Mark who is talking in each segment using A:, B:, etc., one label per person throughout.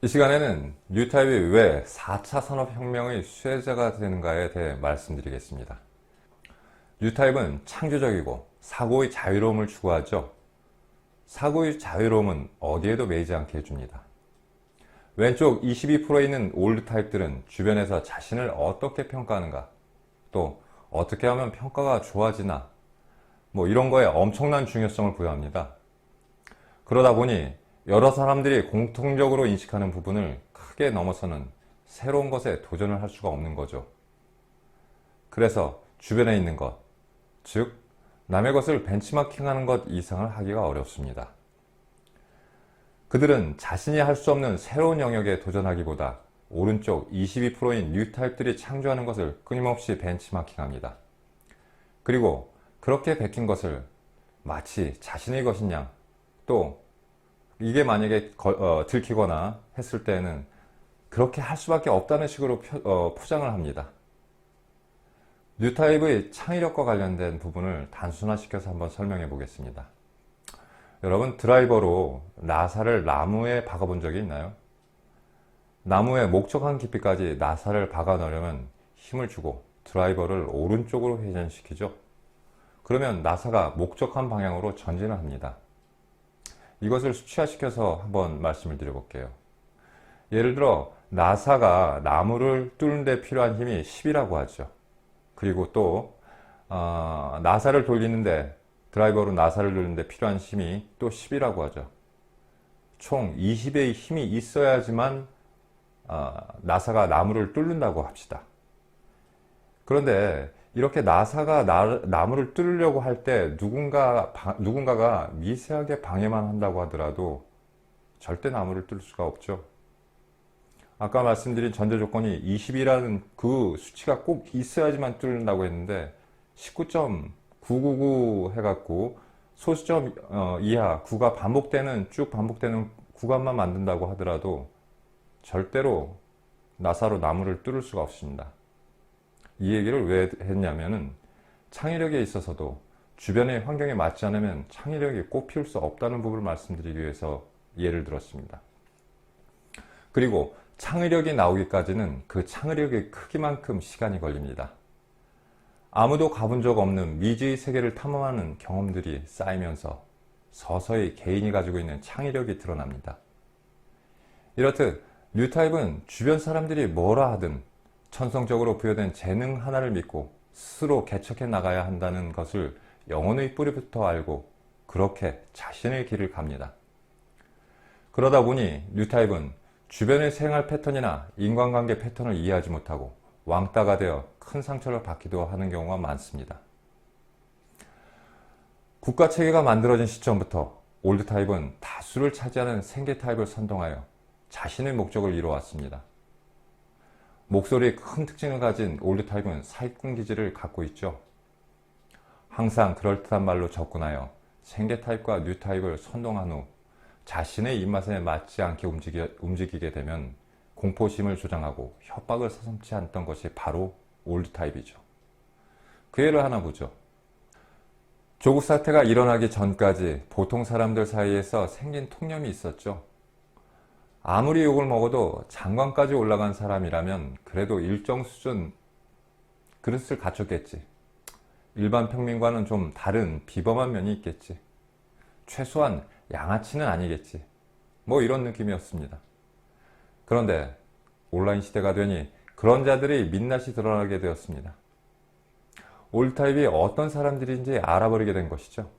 A: 이 시간에는 뉴타입이 왜 4차 산업혁명의 수혜자가 되는가에 대해 말씀드리겠습니다. 뉴타입은 창조적이고 사고의 자유로움을 추구하죠. 사고의 자유로움은 어디에도 매이지 않게 해줍니다. 왼쪽 22%에 있는 올드타입들은 주변에서 자신을 어떻게 평가하는가, 또 어떻게 하면 평가가 좋아지나, 이런 거에 엄청난 중요성을 부여합니다. 그러다 보니 여러 사람들이 공통적으로 인식하는 부분을 크게 넘어서는 새로운 것에 도전을 할 수가 없는 거죠. 그래서 주변에 있는 것, 즉 남의 것을 벤치마킹하는 것 이상을 하기가 어렵습니다. 그들은 자신이 할 수 없는 새로운 영역에 도전하기보다 오른쪽 22%인 뉴타입들이 창조하는 것을 끊임없이 벤치마킹합니다. 그리고 그렇게 베낀 것을 마치 자신의 것인 양, 또 이게 만약에 들키거나 했을 때는 그렇게 할 수밖에 없다는 식으로 포장을 합니다. 뉴타입의 창의력과 관련된 부분을 단순화시켜서 한번 설명해 보겠습니다. 여러분, 드라이버로 나사를 나무에 박아본 적이 있나요? 나무에 목적한 깊이까지 나사를 박아 넣으려면 힘을 주고 드라이버를 오른쪽으로 회전시키죠. 그러면 나사가 목적한 방향으로 전진을 합니다. 이것을 수치화시켜서 한번 말씀을 드려볼게요. 예를 들어 나사가 나무를 뚫는 데 필요한 힘이 10이라고 하죠. 그리고 또 나사를 돌리는데, 드라이버로 나사를 돌리는데 필요한 힘이 또 10이라고 하죠. 총 20의 힘이 있어야지만 나사가 나무를 뚫는다고 합시다. 그런데 이렇게 나사가 나무를 뚫으려고 할 때 누군가가 미세하게 방해만 한다고 하더라도 절대 나무를 뚫을 수가 없죠. 아까 말씀드린 전제 조건이 20이라는 그 수치가 꼭 있어야지만 뚫는다고 했는데 19.999 해갖고 소수점 이하 9가 쭉 반복되는 구간만 만든다고 하더라도 절대로 나사로 나무를 뚫을 수가 없습니다. 이 얘기를 왜 했냐면은 창의력에 있어서도 주변의 환경에 맞지 않으면 창의력이 꽃피울 수 없다는 부분을 말씀드리기 위해서 예를 들었습니다. 그리고 창의력이 나오기까지는 그 창의력의 크기만큼 시간이 걸립니다. 아무도 가본 적 없는 미지의 세계를 탐험하는 경험들이 쌓이면서 서서히 개인이 가지고 있는 창의력이 드러납니다. 이렇듯 뉴타입은 주변 사람들이 뭐라 하든 천성적으로 부여된 재능 하나를 믿고 스스로 개척해 나가야 한다는 것을 영혼의 뿌리부터 알고 그렇게 자신의 길을 갑니다. 그러다 보니 뉴타입은 주변의 생활 패턴이나 인간관계 패턴을 이해하지 못하고 왕따가 되어 큰 상처를 받기도 하는 경우가 많습니다. 국가체계가 만들어진 시점부터 올드타입은 다수를 차지하는 생계타입을 선동하여 자신의 목적을 이루어왔습니다. 목소리의 큰 특징을 가진 올드타입은 사기꾼 기질을 갖고 있죠. 항상 그럴듯한 말로 접근하여 생계타입과 뉴타입을 선동한 후 자신의 입맛에 맞지 않게 움직이게 되면 공포심을 조장하고 협박을 서슴지 않던 것이 바로 올드타입이죠. 그 예를 하나 보죠. 조국 사태가 일어나기 전까지 보통 사람들 사이에서 생긴 통념이 있었죠. 아무리 욕을 먹어도 장관까지 올라간 사람이라면 그래도 일정 수준 그릇을 갖췄겠지. 일반 평민과는 좀 다른 비범한 면이 있겠지. 최소한 양아치는 아니겠지. 이런 느낌이었습니다. 그런데 온라인 시대가 되니 그런 자들의 민낯이 드러나게 되었습니다. 올드타입이 어떤 사람들인지 알아버리게 된 것이죠.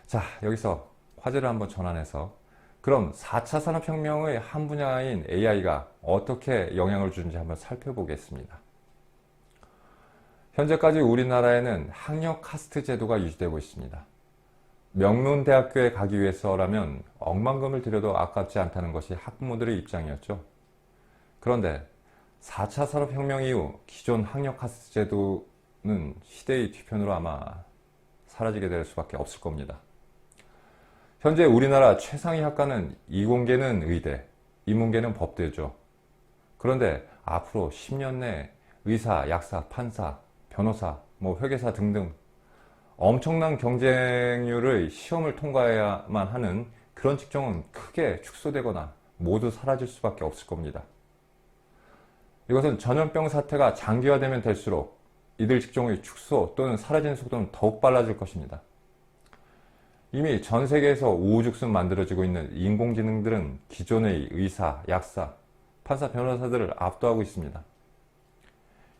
A: 자, 여기서 화제를 한번 전환해서 그럼 4차 산업혁명의 한 분야인 AI가 어떻게 영향을 주는지 한번 살펴보겠습니다. 현재까지 우리나라에는 학력 카스트 제도가 유지되고 있습니다. 명문대학교에 가기 위해서라면 억만금을 들여도 아깝지 않다는 것이 학부모들의 입장이었죠. 그런데 4차 산업혁명 이후 기존 학력 카스트 제도는 시대의 뒤편으로 아마 사라지게 될 수밖에 없을 겁니다. 현재 우리나라 최상위 학과는 이공계는 의대, 인문계는 법대죠. 그런데 앞으로 10년 내에 의사, 약사, 판사, 변호사, 회계사 등등 엄청난 경쟁률의 시험을 통과해야만 하는 그런 직종은 크게 축소되거나 모두 사라질 수밖에 없을 겁니다. 이것은 전염병 사태가 장기화되면 될수록 이들 직종의 축소 또는 사라지는 속도는 더욱 빨라질 것입니다. 이미 전 세계에서 우후죽순 만들어지고 있는 인공지능들은 기존의 의사, 약사, 판사, 변호사들을 압도하고 있습니다.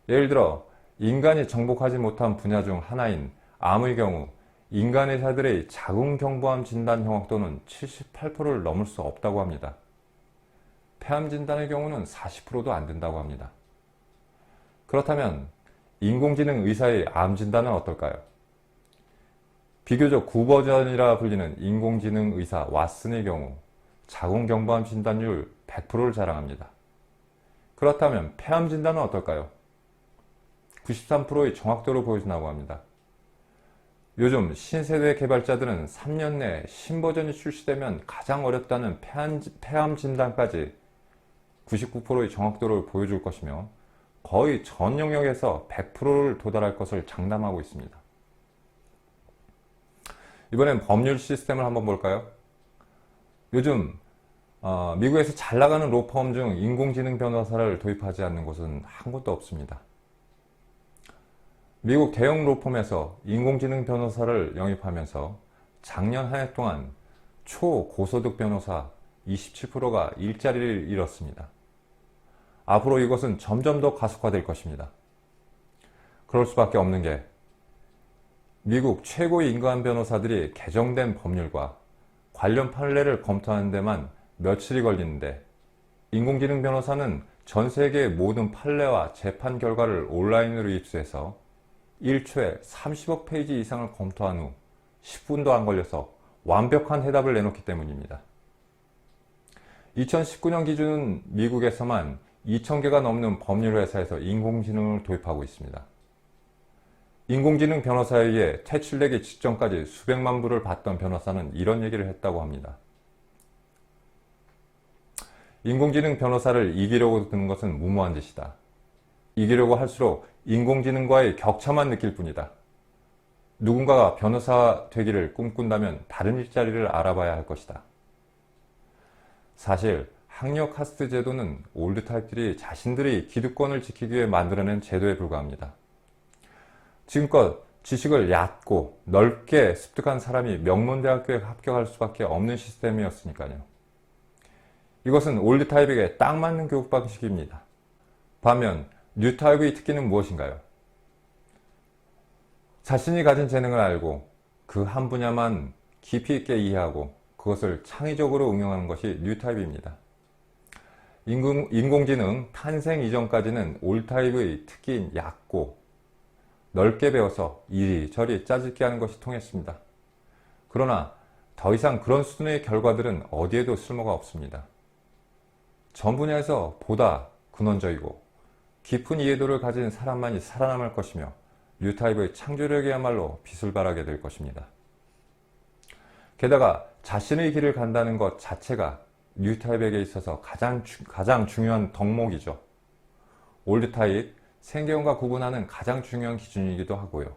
A: 예를 들어 인간이 정복하지 못한 분야 중 하나인 암의 경우 인간 의사들의 자궁경부암 진단 정확도는 78%를 넘을 수 없다고 합니다. 폐암 진단의 경우는 40%도 안 된다고 합니다. 그렇다면 인공지능 의사의 암 진단은 어떨까요? 비교적 구버전이라 불리는 인공지능 의사 왓슨의 경우 자궁경부암 진단율 100%를 자랑합니다. 그렇다면 폐암 진단은 어떨까요? 93%의 정확도를 보여준다고 합니다. 요즘 신세대 개발자들은 3년 내에 신버전이 출시되면 가장 어렵다는 폐암 진단까지 99%의 정확도를 보여줄 것이며 거의 전 영역에서 100%를 도달할 것을 장담하고 있습니다. 이번엔 법률 시스템을 한번 볼까요? 요즘 미국에서 잘 나가는 로펌 중 인공지능 변호사를 도입하지 않는 곳은 한 곳도 없습니다. 미국 대형 로펌에서 인공지능 변호사를 영입하면서 작년 한 해 동안 초고소득 변호사 27%가 일자리를 잃었습니다. 앞으로 이것은 점점 더 가속화될 것입니다. 그럴 수밖에 없는 게 미국 최고의 인간 변호사들이 개정된 법률과 관련 판례를 검토하는 데만 며칠이 걸리는데 인공지능 변호사는 전 세계의 모든 판례와 재판 결과를 온라인으로 입수해서 1초에 30억 페이지 이상을 검토한 후 10분도 안 걸려서 완벽한 해답을 내놓기 때문입니다. 2019년 기준 미국에서만 2,000개가 넘는 법률 회사에서 인공지능을 도입하고 있습니다. 인공지능 변호사에 의해 퇴출되기 직전까지 수백만 불을 받던 변호사는 이런 얘기를 했다고 합니다. 인공지능 변호사를 이기려고 드는 것은 무모한 짓이다. 이기려고 할수록 인공지능과의 격차만 느낄 뿐이다. 누군가가 변호사 되기를 꿈꾼다면 다른 일자리를 알아봐야 할 것이다. 사실 학력 카스트 제도는 올드 타입들이 자신들의 기득권을 지키기 위해 만들어낸 제도에 불과합니다. 지금껏 지식을 얕고 넓게 습득한 사람이 명문대학교에 합격할 수밖에 없는 시스템이었으니까요. 이것은 올드 타입에게 딱 맞는 교육 방식입니다. 반면 뉴 타입의 특기는 무엇인가요? 자신이 가진 재능을 알고 그 한 분야만 깊이 있게 이해하고 그것을 창의적으로 응용하는 것이 뉴 타입입니다. 인공지능 탄생 이전까지는 올 타입의 특기인 얕고 넓게 배워서 이리저리 짜집기 하는 것이 통했습니다. 그러나 더 이상 그런 수준의 결과들은 어디에도 쓸모가 없습니다. 전 분야에서 보다 근원적이고 깊은 이해도를 가진 사람만이 살아남을 것이며 뉴타입의 창조력이야말로 빛을 발하게 될 것입니다. 게다가 자신의 길을 간다는 것 자체가 뉴타입에게 있어서 가장 중요한 덕목이죠. 올드타입, 생계형과 구분하는 가장 중요한 기준이기도 하고요.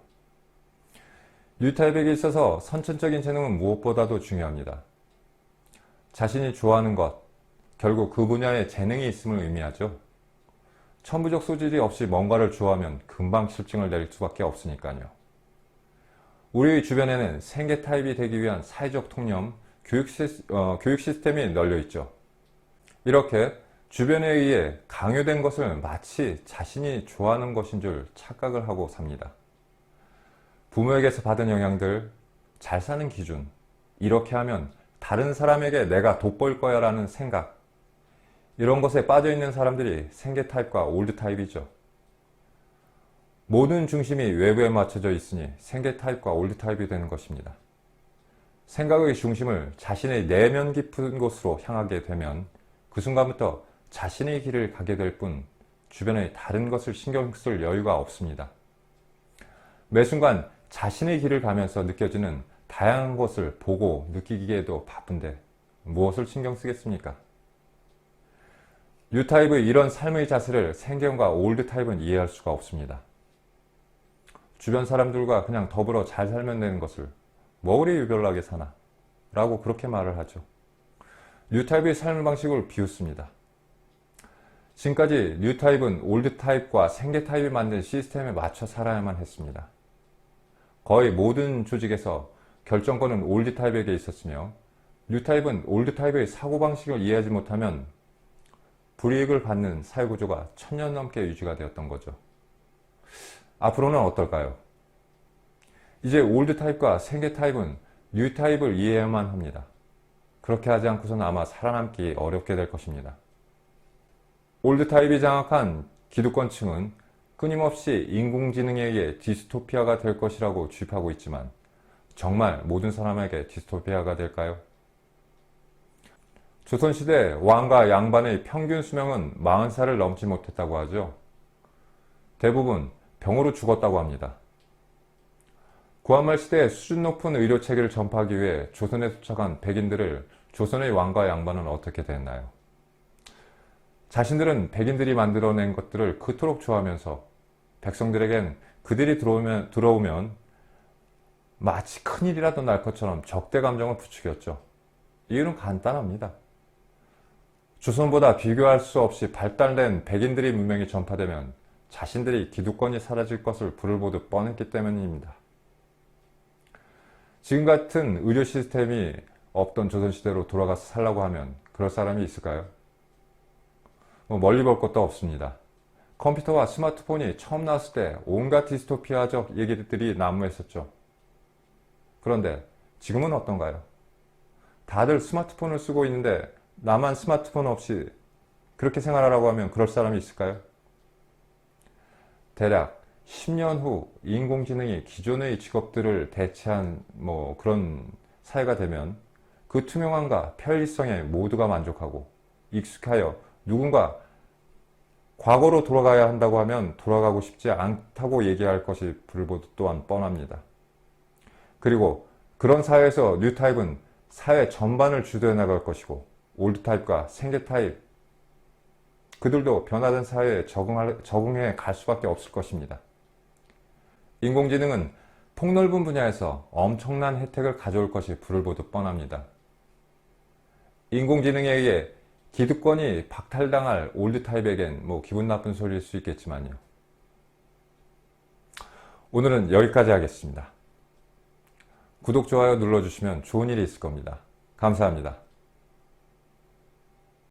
A: 뉴타입에게 있어서 선천적인 재능은 무엇보다도 중요합니다. 자신이 좋아하는 것, 결국 그 분야에 재능이 있음을 의미하죠. 천부적 소질이 없이 뭔가를 좋아하면 금방 실증을 낼 수밖에 없으니까요. 우리 주변에는 생계 타입이 되기 위한 사회적 통념, 교육 시스템이 널려 있죠. 이렇게 주변에 의해 강요된 것을 마치 자신이 좋아하는 것인 줄 착각을 하고 삽니다. 부모에게서 받은 영향들, 잘 사는 기준, 이렇게 하면 다른 사람에게 내가 돋보일 거야 라는 생각, 이런 것에 빠져있는 사람들이 생계 타입과 올드 타입이죠. 모든 중심이 외부에 맞춰져 있으니 생계 타입과 올드 타입이 되는 것입니다. 생각의 중심을 자신의 내면 깊은 곳으로 향하게 되면 그 순간부터 자신의 길을 가게 될 뿐 주변의 다른 것을 신경 쓸 여유가 없습니다. 매 순간 자신의 길을 가면서 느껴지는 다양한 것을 보고 느끼기에도 바쁜데 무엇을 신경 쓰겠습니까? 뉴 타입의 이런 삶의 자세를 생계형과 올드 타입은 이해할 수가 없습니다. 주변 사람들과 그냥 더불어 잘 살면 되는 것을 뭐 그리 유별나게 사나? 라고 그렇게 말을 하죠. 뉴타입의 삶의 방식을 비웃습니다. 지금까지 뉴타입은 올드타입과 생계타입이 만든 시스템에 맞춰 살아야만 했습니다. 거의 모든 조직에서 결정권은 올드타입에게 있었으며 뉴타입은 올드타입의 사고방식을 이해하지 못하면 불이익을 받는 사회구조가 1000년 넘게 유지가 되었던 거죠. 앞으로는 어떨까요? 이제 올드타입과 생계타입은 뉴타입을 이해해야만 합니다. 그렇게 하지 않고서는 아마 살아남기 어렵게 될 것입니다. 올드타입이 장악한 기득권층은 끊임없이 인공지능에 의해 디스토피아가 될 것이라고 주입하고 있지만 정말 모든 사람에게 디스토피아가 될까요? 조선시대 왕과 양반의 평균 수명은 40살을 넘지 못했다고 하죠. 대부분 병으로 죽었다고 합니다. 구한말 시대에 수준 높은 의료 체계를 전파하기 위해 조선에 도착한 백인들을 조선의 왕과 양반은 어떻게 대했나요? 자신들은 백인들이 만들어낸 것들을 그토록 좋아하면서 백성들에겐 그들이 들어오면 마치 큰일이라도 날 것처럼 적대 감정을 부추겼죠. 이유는 간단합니다. 조선보다 비교할 수 없이 발달된 백인들의 문명이 전파되면 자신들이 기득권이 사라질 것을 불을 보듯 뻔했기 때문입니다. 지금 같은 의료 시스템이 없던 조선시대로 돌아가서 살라고 하면 그럴 사람이 있을까요? 멀리 볼 것도 없습니다. 컴퓨터와 스마트폰이 처음 나왔을 때 온갖 디스토피아적 얘기들이 난무했었죠. 그런데 지금은 어떤가요? 다들 스마트폰을 쓰고 있는데 나만 스마트폰 없이 그렇게 생활하라고 하면 그럴 사람이 있을까요? 대략 10년 후 인공지능이 기존의 직업들을 대체한 그런 사회가 되면 그 투명함과 편리성에 모두가 만족하고 익숙하여 누군가 과거로 돌아가야 한다고 하면 돌아가고 싶지 않다고 얘기할 것이 불보듯 또한 뻔합니다. 그리고 그런 사회에서 뉴타입은 사회 전반을 주도해 나갈 것이고 올드타입과 생계타입 그들도 변화된 사회에 적응해 갈 수밖에 없을 것입니다. 인공지능은 폭넓은 분야에서 엄청난 혜택을 가져올 것이 불을 보듯 뻔합니다. 인공지능에 의해 기득권이 박탈당할 올드타입에겐 기분 나쁜 소리일 수 있겠지만요. 오늘은 여기까지 하겠습니다. 구독, 좋아요 눌러주시면 좋은 일이 있을 겁니다. 감사합니다.